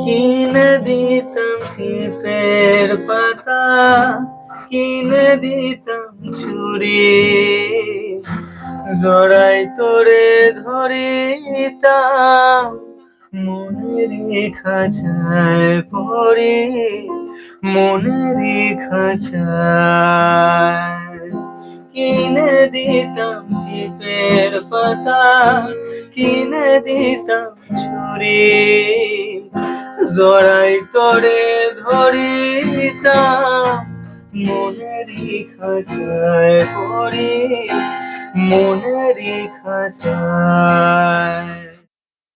কিনে দিতাম টিপের পাতা, কিনে দিতাম ছুরি, জড়াই তোরে ধরিতাম মনেরই খাঁচায় পড়ি, মনেরই খাঁচায়। কিনে দিতাম টিপের পাতা, কিনে দিতাম ছুরি, জড়াই তোরে ধরিতাম মনেরই খাঁচায় পড়ি, মনেরই খাঁচায়।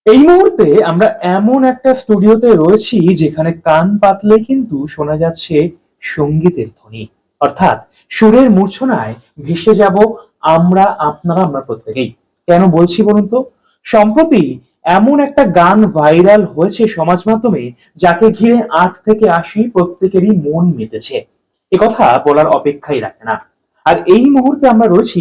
এই মুহূর্তে আমরা এমন একটা স্টুডিওতে রয়েছি যেখানে কান পাতলে কিন্তু শোনা যাচ্ছে সঙ্গীতের ধ্বনি, অর্থাৎ সুরের মূর্ছনায় ভেসে যাব আমরা প্রত্যেকেই। কেন বলছি বলুন তো? সম্প্রতি এমন একটা গান ভাইরাল হয়েছে সমাজ মাধ্যমে, যাকে ঘিরে 8 থেকে 80 প্রত্যেকেরই মন মেতেছে। কথা বলার অপেক্ষাই রাখে না। আর এই মুহূর্তে আমরা রয়েছি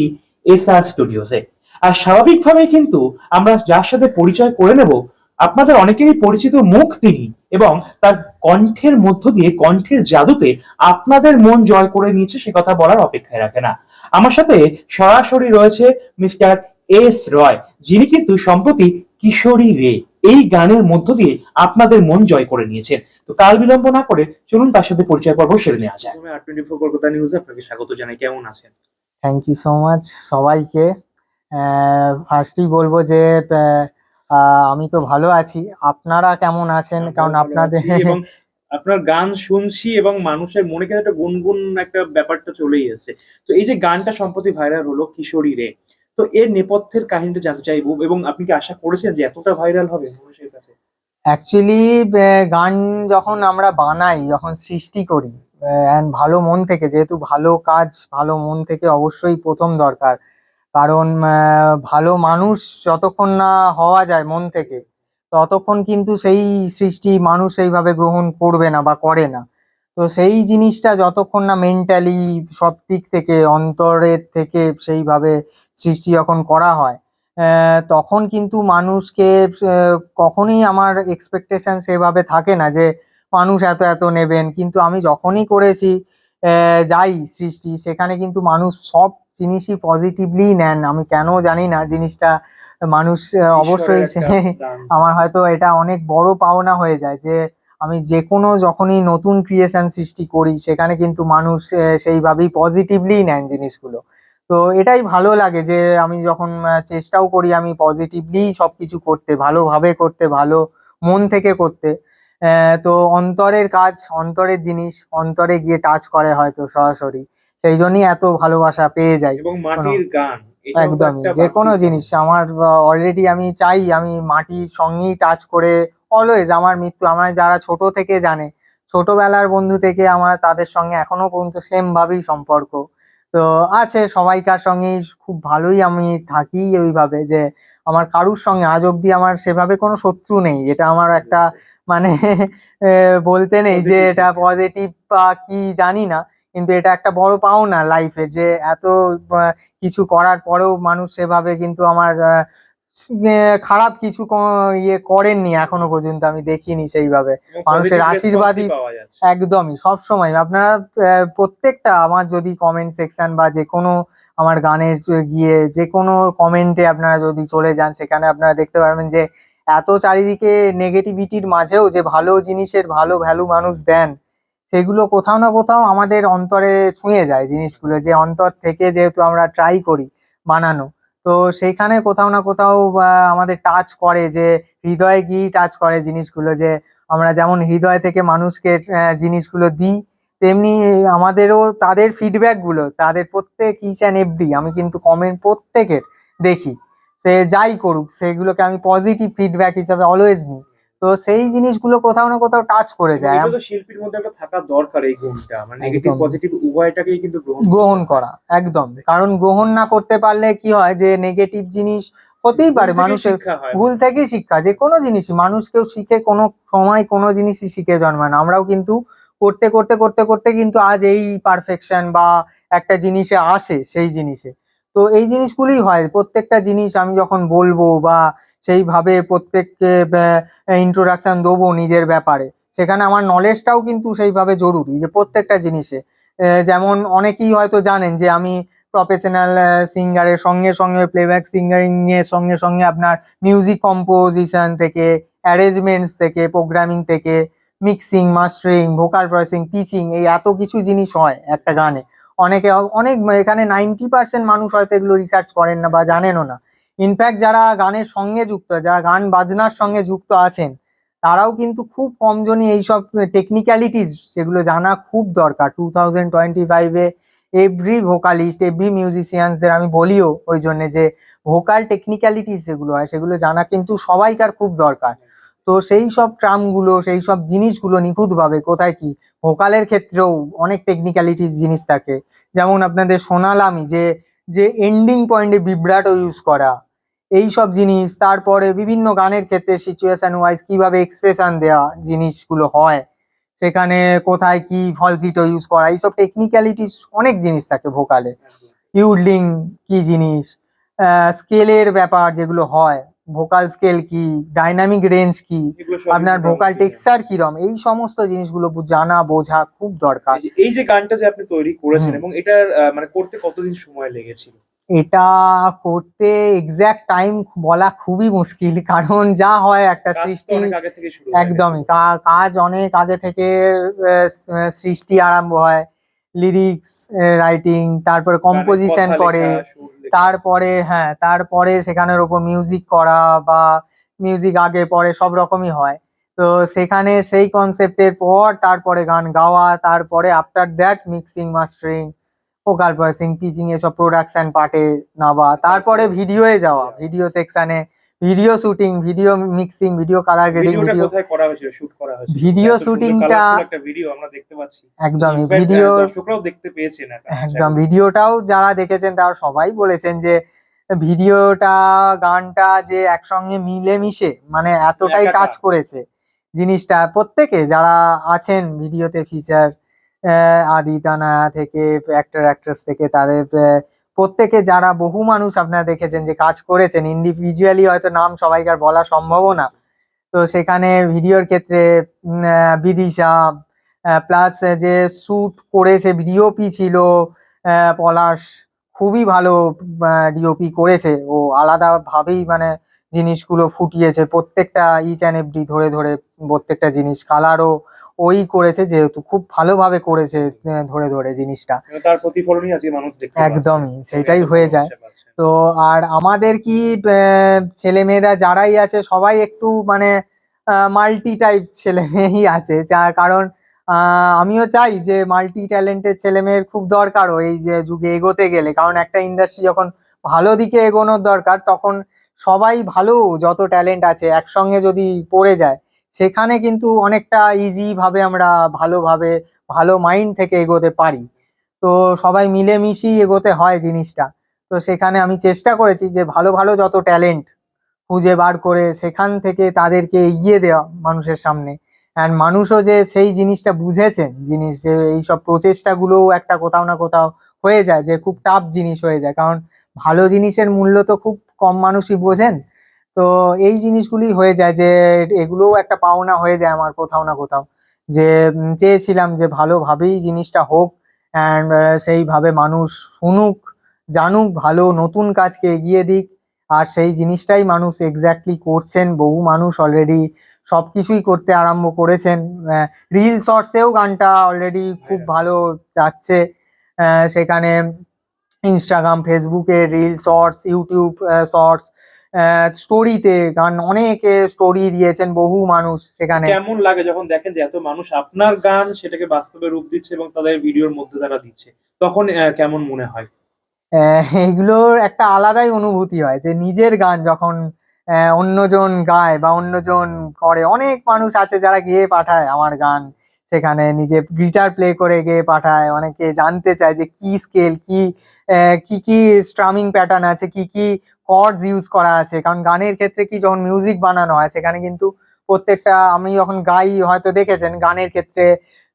SR স্টুডিওতে। আর স্বাভাবিকভাবেই কিন্তু আমরা যার সাথে পরিচয় করে নেব, আপনাদের অনেকেরই পরিচিত মুখ তিনি, এবং তার কণ্ঠের মধ্য দিয়ে, কণ্ঠের জাদুতে আপনাদের মন জয় করে নিয়েছে, সে কথা বলার অপেক্ষায় রাখে না। আমার সাথে সরাসরি রয়েছে মিস্টার এস রয়, যিনি কিন্তু সম্প্রতি কিশোরী রে এই গানের মধ্য দিয়ে আপনাদের মন জয় করে নিয়েছেন। তো কাল বিলম্ব না করে চলুন তার সাথে পরিচয় পর্ব সেরে নেওয়া যায়। আর24 কলকাতা নিউজে আপনাকে স্বাগত জানাই। কেমন আছেন? থ্যাংক ইউ সো মাচ সবাইকে। ফার্স্টই বলবো যে আমি তো ভালো আছি, আপনারা কেমন আছেন? কারণ আপনাদের এবং আপনার গান শুনছি এবং মানুষের মনে কিন্তু একটা গুনগুন একটা ব্যাপারটা চলেই এসেছে। তো এই যে গানটা সম্প্রতি ভাইরাল হলো কিশোরী রে, তো এর নেপথ্যের কাহিনীটা জানতে চাইবো, এবং আপনি কি আশা করেছেন যে এতটা ভাইরাল হবে মানুষের কাছে? অ্যাকচুয়ালি গান যখন আমরা বানাই, যখন সৃষ্টি করি and ভালো মন থেকে, যেহেতু ভালো কাজ ভালো মন থেকে অবশ্যই প্রথম দরকার। কারণ ভালো মানুষ যতক্ষণ না হওয়া যায় মন থেকে, ততক্ষণ কিন্তু সেই সৃষ্টি মানুষ সেইভাবে গ্রহণ করবে না বা করে না। তো সেই জিনিসটা যতক্ষণ না মেন্টালি সব দিক থেকে অন্তরের থেকে সেইভাবে সৃষ্টি যখন করা হয়, তখন কিন্তু মানুষকে কখনোই আমার এক্সপেকটেশন সেভাবে থাকে না যে মানুষ এত এত নেবেন। কিন্তু আমি যখনই করেছি যাই সৃষ্টি, সেখানে কিন্তু মানুষ সব জিনিসই পজিটিভলি নেন। আমি কেন জানি না জিনিসটা মানুষ অবশ্যই আমার হয়তো এটা অনেক বড় পাওনা হয়ে যায় যে আমি যে কোনো যখনই নতুন ক্রিয়েশন সৃষ্টি করি, সেখানে কিন্তু মানুষ সেইভাবেই পজিটিভলি নেন জিনিসগুলো। তো এটাই ভালো লাগে যে আমি যখন চেষ্টাও করি আমি পজিটিভলি সবকিছু করতে, ভালোভাবে করতে, ভালো মন থেকে করতে। তো অন্তরের কাজ, অন্তরের জিনিস অন্তরে গিয়ে টাচ করে হয়তো সরাসরি, সেই জন্যই এত ভালোবাসা পেয়ে যাই। এবং মাটির গান, একদমই যে কোনো জিনিস আমার অলরেডি আমি চাই আমি মাটির সঙ্গেই টাচ করে অলওয়েজ। আমার মৃত্যু, আমার যারা ছোট থেকে জানে, ছোটবেলার বন্ধু থেকে আমার তাদের সঙ্গে এখনো পর্যন্ত সেম ভাবেই সম্পর্ক তো আছে। সবাইকার সঙ্গেই খুব ভালোই আমি থাকি ওইভাবে, যে আমার কারুর সঙ্গে আজ অব্দি আমার সেভাবে কোনো শত্রু নেই। এটা আমার একটা মানে বলতে নেই যে এটা পজিটিভ বা কি জানি না, কিন্তু এটা একটা বড় পাওনা লাইফে, যে এত কিছু করার পরেও মানুষ সেভাবে কিন্তু আমার খারাপ কিছু ইয়ে করেননি এখনো পর্যন্ত, আমি দেখিনি সেইভাবে। মানুষের আশীর্বাদই একদমই সব সময়। আপনারা প্রত্যেকটা আমার যদি কমেন্ট সেকশন বা যে কোনো আমার গানের গিয়ে যে কোনো কমেন্টে আপনারা যদি চলে যান, সেখানে আপনারা দেখতে পারবেন যে এত চারিদিকে নেগেটিভিটির মাঝেও যে ভালো জিনিসের ভালো ভ্যালু মানুষ দেন, সেগুলো কোথাও না কোথাও আমাদের অন্তরে ছুঁয়ে যায় জিনিসগুলো, যে অন্তর থেকে যেহেতু আমরা ট্রাই করি বানানো, তো সেইখানে কোথাও না কোথাও আমাদের টাচ করে, যে হৃদয়ে গিয়ে টাচ করে জিনিসগুলো। যে আমরা যেমন হৃদয় থেকে মানুষকে জিনিসগুলো দিই, তেমনি আমাদেরও তাদের ফিডব্যাক গুলো, তাদের প্রত্যেক ইচ অ্যান্ড এভরি, আমি কিন্তু কমেন্ট প্রত্যেকের দেখি, সে যাই করুক সেগুলোকে আমি পজিটিভ ফিডব্যাক হিসাবে অলওয়েজ নিই। তো সেই জিনিসগুলো কোথাও না কোথাও টাচ করে যায়। এটা তো শিল্পীর মধ্যে একটা থাকা দরকার, এই গুণটা, মানে নেগেটিভ পজিটিভ উভয়টাকেই কিন্তু গ্রহণ করা একদম। কারণ গ্রহণ না করতে পারলে কি হয়, যে নেগেটিভ জিনিস হতেই পারে, মানুষের ভুল থেকেই শিক্ষা। যে কোনো জিনিসই মানুষ কেউ শিখে কোনো সময় কোনো জিনিসই শিখে জন্মায় না। আমরাও কিন্তু করতে করতে করতে করতে কিন্তু আজ এই পারফেকশন বা একটা জিনিসে আসে, সেই জিনিসে। তো এই জিনিসগুলোই হয়, প্রত্যেকটা জিনিস আমি যখন বলবো বা সেইভাবে প্রত্যেককে ইন্ট্রোডাকশন দেবো নিজের ব্যাপারে, সেখানে আমার নলেজটাও কিন্তু সেইভাবে জরুরি, যে প্রত্যেকটা জিনিসে যেমন অনেকেই হয়তো জানেন যে আমি প্রফেশনাল সিঙ্গারের সঙ্গে সঙ্গে প্লেব্যাক সিঙ্গারিং এর সঙ্গে সঙ্গে আপনার মিউজিক কম্পোজিশন থেকে, অ্যারেঞ্জমেন্টস থেকে, প্রোগ্রামিং থেকে, mixing, mastering, vocal processing, pitching, এই এত কিছু জিনিস হয় একটা গানে। অনেকে অনেক এখানে 90% মানুষ হয়তো এগুলো রিসার্চ করেন না বা জানেনও না। ইনফ্যাক্ট যারা গানের সঙ্গে যুক্ত, যারা গান বাজনার সঙ্গে যুক্ত আছেন, তারাও কিন্তু খুব কমজনই এইসব টেকনিক্যালিটিস যেগুলো জানা খুব দরকার। 2025-এ এভরি ভোকালিস্ট, এভরি মিউজিশিয়ানসদের আমি বলিও ওই জন্যে যে ভোকাল টেকনিক্যালিটিস যেগুলো হয় সেগুলো জানা কিন্তু সবাইকার খুব দরকার। তো সেই সব ট্রামগুলো, সেই সব জিনিসগুলো নিখুঁতভাবে কোথায় কি, ভোকালের ক্ষেত্রেও অনেক টেকনিক্যালিটিস জিনিস থাকে। যেমন আপনাদের শোনালামই যে যে এন্ডিং পয়েন্টে ভিব্রাটো ইউজ করা, এই সব জিনিস। তারপরে বিভিন্ন গানের ক্ষেত্রে সিচুয়েশন ওয়াইজ কিভাবে এক্সপ্রেশন দেওয়া জিনিসগুলো হয়, সেখানে কোথায় কি ফলসিটো ইউজ করা, এইসব টেকনিক্যালিটিস অনেক জিনিস থাকে ভোকালে। ইউডলিং কি জিনিস, স্কেলের ব্যাপার যেগুলো হয়, ভোকাল স্কেল কি, ডাইনামিক রেঞ্জ কি, এগুলো সব আপনার ভোকাল টেক্সচার কিরম, এই সমস্ত জিনিসগুলো জানা বোঝা খুব দরকার। এই যে গানটা যে আপনি তৈরি করেছেন হুম। এবং এটার মানে করতে কতদিন সময় লেগেছিল? এটা করতে এক্সাক্ট টাইম বলা খুবই মুশকিল, কারণ যা হয় একটা কাজ তো সৃষ্টি, অনেক আগে থেকে শুরু হয় একদমই নিশ্চয়ই। কাজ অনেক আগে থেকে সৃষ্টি আরম্ভ হয়, লিরিক্স রাইটিং, তারপরে গানের কম্পোজিশন কথা করে, লেখা, সুর লেখা। তারপরে হ্যাঁ তারপরে সেখানের ওপর মিউজিক করা বা মিউজিক আগে পরে সব রকমই হয়। তো সেখানে সেই কনসেপ্টের পর তারপরে গান গাওয়া, তারপরে after that mixing, mastering, vocal processing, pitching, এসব প্রোডাকশন পার্টে নামা, তারপরে ভিডিওয়ে যাওয়া, ভিডিও সেকশনে video shooting, video mixing, video colour grading, ভিডিওটা ভিডিও কোথায় করা হয়েছিল, শুট করা হয়েছিল? ভিডিও এত সুন্দর শুটিংটা কালারফুল একটা ভিডিও আমরা দেখতে পাচ্ছি। একদমই ইনফ্যাক্ট ভিডিওর, দর্শকরাও দেখতে পেয়েছেন এটা আশা একদম করি। ভিডিওটাও যারা দেখেছেন তারা সবাই বলেছেন যে ভিডিওটা গানটা যে একসঙ্গে মিলেমিশে মানে এতটাই একাকার। টাচ করেছে জিনিসটা। প্রত্যেকে যারা আছেন ভিডিওতে ফিচার, আদি তানায়া থেকে অ্যাক্টর অ্যাক্ট্রেস থেকে, তাদের প্রত্যেকে যারা বহু মানুষ আপনারা দেখেছেন যে কাজ করেছেন, ইন্ডিভিজুয়ালি হয়তো নাম সবাইকার বলা সম্ভবও না। তো সেখানে ভিডিওর ক্ষেত্রে বিদিশা, প্লাস যে শ্যুট করেছে ডিওপি ছিল পলাশ, খুবই ভালো ডিওপি করেছে ও, আলাদাভাবেই মানে জিনিসগুলো ফুটিয়েছে প্রত্যেকটা ইচ অ্যান্ড এভরি ধরে ধরে, প্রত্যেকটা জিনিস কালারও ওই করেছে, যেহেতু খুব ভালোভাবে করেছে ধরে ধরে জিনিসটা। মানে তার প্রতিফলনই আজকে মানুষ দেখতে পাচ্ছে। একদমই এবং সেটাই এত হয়ে যায়। ভালোবাসা পাচ্ছে। তো আর আমাদের কি ছেলেমেয়েরা যারাই আছে সবাই একটু মানে মাল্টি টাইপ ছেলেমেয়েই আছে, যা কারণ আমিও চাই যে মাল্টি ট্যালেন্টেড ছেলেমেয়ের খুব দরকারও এই যে যুগে এগোতে গেলে, কারণ একটা ইন্ডাস্ট্রি যখন ভালো দিকে এগোনোর দরকার, তখন সবাই ভালো যত ট্যালেন্ট আছে একসঙ্গে যদি পড়ে যায়, সেখানে কিন্তু অনেকটা ইজি ভাবে আমরা ভালোভাবে ভালো মাইন্ড থেকে এগোতে পারি। তো সবাই মিলেমিশেই এগোতে হয় জিনিসটা। তো সেখানে আমি চেষ্টা করেছি যে ভালো ভালো যত ট্যালেন্ট খুঁজে বার করে সেখান থেকে তাদেরকে এগিয়ে দেওয়া মানুষের সামনে। অ্যান্ড মানুষও যে সেই জিনিসটা বুঝেছেন, জিনিস যে এইসব প্রচেষ্টাগুলোও একটা কোথাও না কোথাও হয়ে যায় যে খুব টাফ জিনিস হয়ে যায়, কারণ ভালো জিনিসের মূল্য তো খুব কম মানুষই বোঝেন। তো এই জিনিসগুলি হয়ে যায় যে এগুলোও একটা পাওনা হয়ে যায় আমার কোথাও না কোথাও, যে চেয়েছিলাম যে ভালোভাবেই জিনিসটা হোক, অ্যান্ড সেইভাবে মানুষ শুনুক, জানুক, ভালো নতুন কাজকে এগিয়ে দিক। আর সেই জিনিসটাই মানুষ এক্স্যাক্টলি করছেন, বহু মানুষ অলরেডি সবকিছুই করতে আরম্ভ করেছেন। রিল শর্টসেও গানটা অলরেডি খুব ভালো যাচ্ছে। সেখানে ইনস্টাগ্রাম, ফেসবুকে রিল শর্টস, ইউটিউব শর্টস, স্টোরিতে গান, অনেকে স্টোরি দিয়েছেন বহু মানুষ সেখানে। কেমন লাগে যখন দেখেন যে এত মানুষ আপনার গান সেটাকে বাস্তবে রূপ দিচ্ছে এবং তাদের ভিডিওর মধ্যে তারা দিচ্ছে, তখন কেমন মনে হয়? এগুলোর একটা আলাদাই অনুভূতি হয় যে নিজের গান যখন অন্যজন গায় বা অন্যজন করে। অনেক মানুষ আছে যারা গেয়ে পাঠায় আমার গান, সেখানে নিজে গিটার প্লে করে গেয়ে পাঠায়, অনেকে জানতে চায় যে কি স্কেল, কি কি স্ট্রামিং প্যাটার্ন আছে, কি কি কর্ডস ইউজ করা আছে। কারণ গানের ক্ষেত্রে কি, যখন মিউজিক বানানো হয় সেখানে কিন্তু প্রত্যেকটা, আমি যখন গাই হয়তো দেখেছেন গানের ক্ষেত্রে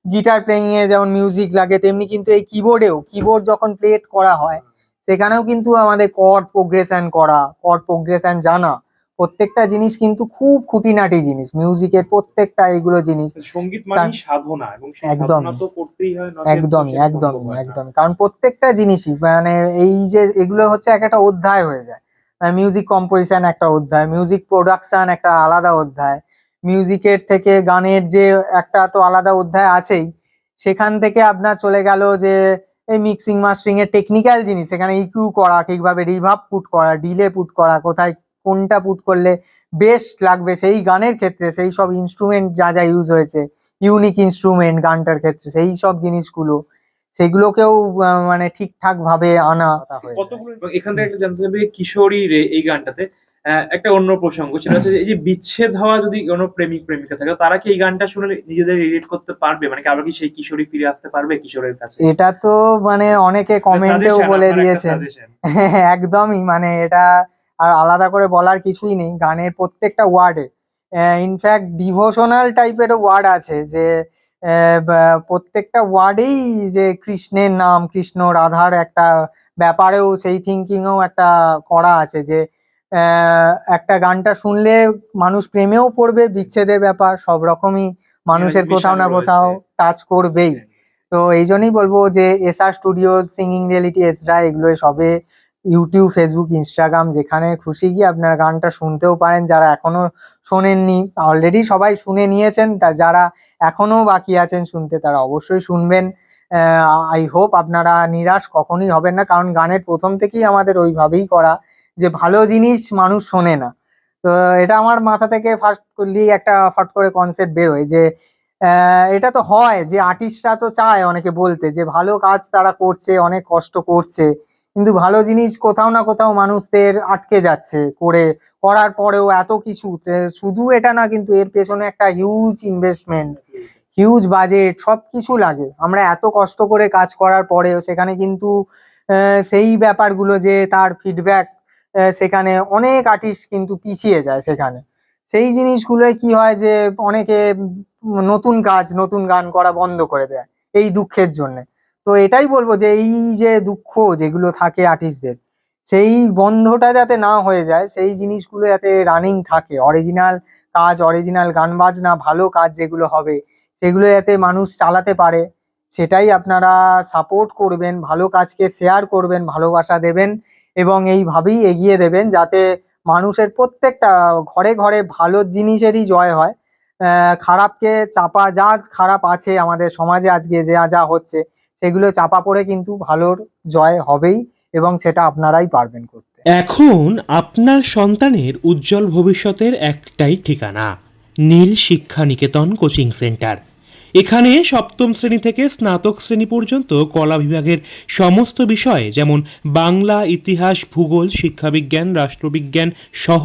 গিটার প্লেইং এ যেমন মিউজিক লাগে, তেমনি কিন্তু এই কিবোর্ডেও, কিবোর্ড যখন প্লে করা হয় সেখানেও কিন্তু আমাদের কর্ড প্রোগ্রেশন করা, কর্ড প্রোগ্রেশন জানা, প্রত্যেকটা জিনিস কিন্তু খুব খুঁটিনাটি জিনিস মিউজিকের, প্রত্যেকটা এগুলো জিনিস। সঙ্গীত মানেই সাধনা, এবং সেই একদমই। সাধনা তো করতেই হয়, নচেত তো একদমই সেটা সম্ভব একদমই হয় না। একদমই, কারণ প্রত্যেকটা জিনিসই মানে এই যে এগুলো হচ্ছে এক একটা অধ্যায় হয়ে যায়। মিউজিক কম্পোজিশন একটা অধ্যায়, মিউজিক প্রোডাকশন একটা আলাদা অধ্যায়, মিউজিকের থেকে গানের যে একটা তো আলাদা অধ্যায় আছেই, সেখান থেকে আপনার চলে গেল যে এই মিক্সিং মাস্টারিং এর টেকনিক্যাল জিনিস, সেখানে ইকিউ করা, ঠিকভাবে রিভার্ব পুট করা, ডিলে পুট করা, কোথায় কোনটা পুট করলে বেস্ট লাগবে সেই গানের ক্ষেত্রে, সেই সব ইনস্ট্রুমেন্ট যা যা ইউজ হয়েছে, ইউনিক ইনস্ট্রুমেন্ট গানটার ক্ষেত্রে, সেই সব জিনিসগুলো সেগুলোকেও মানে ঠিকঠাক ভাবে আনা হয়ে যায়। কতগুলো এখান থেকে একটা জানতে হবে কিশোরী রে এই গানটাতে একটা অন্য প্রসঙ্গ সেটা হচ্ছে যে এই যে বিচ্ছেদ হওয়া যদি কোনো প্রেমিক প্রেমিকা থাকে, তারা কি এই গানটা শুনে নিজেদের রিলেট করতে পারবে, মানে কি আবার কি সেই কিশোরী ফিরে আসতে পারবে কিশোরের কাছে? এটা তো মানে অনেকে কমেন্টেও Suggestion, বলে আপনার একটা দিয়েছেন। suggestion। একদমই, মানে এটা আর আলাদা করে বলার কিছুই নেই, গানের প্রত্যেকটা ওয়ার্ডে ইনফ্যাক্ট ডিভোশনাল টাইপের ওয়ার্ড আছে, যে প্রত্যেকটা ওয়ার্ডেই যে কৃষ্ণের নাম, কৃষ্ণ রাধার একটা ব্যাপারেও সেই থিঙ্কিংও একটা করা আছে, যে একটা গানটা শুনলে মানুষ প্রেমেও পড়বে, বিচ্ছেদের ব্যাপার সব রকমই মানুষের কোথাও না কোথাও টাচ করবেই। তো এই জন্যই বলবো যে এসআর স্টুডিওজ, সিঙ্গিং রিয়েলিটি, এসরা, এগুলো সবে ইউটিউব, ফেসবুক, ইনস্টাগ্রাম যেখানে খুশি গিয়ে আপনারা গানটা শুনতেও পারেন। যারা এখনো শোনেননি, অলরেডি সবাই শুনে নিয়েছেন, তা যারা এখনো বাকি আছেন শুনতে, তারা অবশ্যই শুনবেন। আই হোপ আপনারা নিরাশ কখনোই হবেন না, কারণ গানের প্রথম থেকেই আমাদের ওইভাবেই করা যে ভালো জিনিস মানুষ শোনে না। তো এটা আমার মাথা থেকে ফার্স্ট করলি একটা ফট করে কনসেপ্ট বেরোয় যে এটা তো হয় যে আর্টিস্টরা তো চায় অনেকে বলতে যে ভালো কাজ তারা করছে, অনেক কষ্ট করছে, কিন্তু ভালো জিনিস কোথাও না কোথাও মানুষদের আটকে যাচ্ছে করার পরেও এত কিছু, শুধু এটা না, কিন্তু এর পেছনে একটা হিউজ ইনভেস্টমেন্ট, হিউজ বাজেট, সব কিছু লাগে। আমরা এত কষ্ট করে কাজ করার পরেও সেখানে কিন্তু সেই ব্যাপারগুলো যে তার ফিডব্যাক, সেখানে অনেক আর্টিস্ট কিন্তু পিছিয়ে যায় সেখানে। সেই জিনিসগুলোয় কি হয় যে অনেকে নতুন গান করা বন্ধ করে দেয় এই দুঃখের জন্য। তো এটাই বলবো যে এই যে দুঃখ যেগুলো থাকে আর্টিস্টদের, সেই বন্ধটা যাতে না হয়ে যায়, সেই জিনিসগুলো যাতে রানিং থাকে, অরিজিনাল কাজ, অরিজিনাল গান বাজনা, ভালো কাজ যেগুলো হবে সেগুলো যাতে মানুষ চালাতে পারে, সেটাই আপনারা সাপোর্ট করবেন, ভালো কাজকে শেয়ার করবেন, ভালোবাসা দেবেন, এবং এইভাবেই এগিয়ে দেবেন যাতে মানুষের প্রত্যেকটা ঘরে ঘরে ভালো জিনিসেরই জয় হয়। খারাপকে চাপা, যা খারাপ আছে আমাদের সমাজে আজকে যা যা হচ্ছে, সেগুলো চাপা পড়ে কিন্তু ভালোর জয় হবেই, এবং সেটা আপনারাই পারবেন করতে। এখন আপনার সন্তানের উজ্জ্বল ভবিষ্যতের একটাই ঠিকানা, নীল শিক্ষা নিকেতন কোচিং সেন্টার। এখানে সপ্তম শ্রেণী থেকে স্নাতক শ্রেণী পর্যন্ত কলা বিভাগের সমস্ত বিষয়, যেমন বাংলা, ইতিহাস, ভূগোল, শিক্ষাবিজ্ঞান, রাষ্ট্রবিজ্ঞান সহ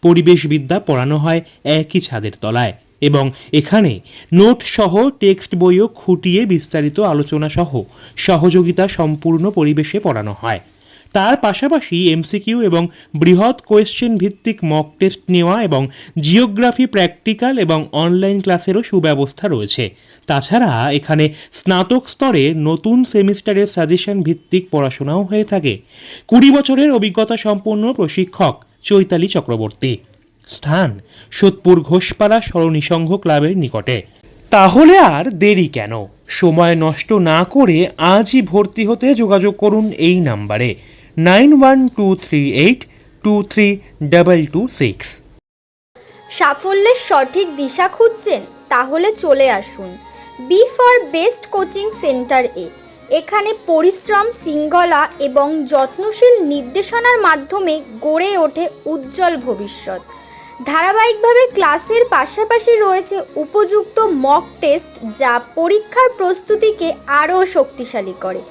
পরিবেশবিদ্যা পড়ানো হয় একই ছাদের তলায়। এবং এখানে নোট সহ টেক্সট বইও খুঁটিয়ে বিস্তারিত আলোচনা সহ সহযোগিতা সম্পূর্ণ পরিবেশে পড়ানো হয়। তার পাশাপাশি এমসিকিউ এবং বৃহৎ কোয়েশ্চেন ভিত্তিক মক টেস্ট নেওয়া এবং জিওগ্রাফি প্র্যাকটিক্যাল এবং অনলাইন ক্লাসেরও সুব্যবস্থা রয়েছে। তাছাড়া এখানে স্নাতক স্তরে নতুন সেমিস্টারের সাজেশন ভিত্তিক পড়াশোনাও হয়ে থাকে। 20 বছরের অভিজ্ঞতা সম্পন্ন প্রশিক্ষক চৈতালি চক্রবর্তী। স্থান সোদপুর ঘোষপাড়া সরণী সংঘ ক্লাবের নিকটে। তাহলে আর দেরি কেন, সময় নষ্ট না করে আজই ভর্তি হতে যোগাযোগ করুন এই নাম্বারে 9123823226। সাফল্যের সঠিক দিশা খুঁজছেন? তাহলে চলে আসুন B for best coaching centre এ। এখানে পরিশ্রম, শৃঙ্খলা এবং যত্নশীল নির্দেশনার মাধ্যমে গড়ে ওঠে উজ্জ্বল ভবিষ্যৎ। ধারাবাহিকভাবে ক্লাসের পাশাপাশি রয়েছে উপযুক্ত মক টেস্ট, যা পরীক্ষার প্রস্তুতিকে আরও শক্তিশালী করে।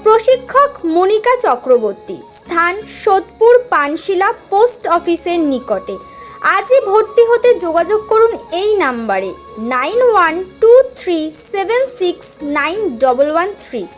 প্রশিক্ষক মনিকা চক্রবর্তী। স্থান সোদপুর পানশিলা পোস্ট অফিসের নিকটে। আজই ভর্তি হতে যোগাযোগ করুন এই নাম্বারে 9123769113।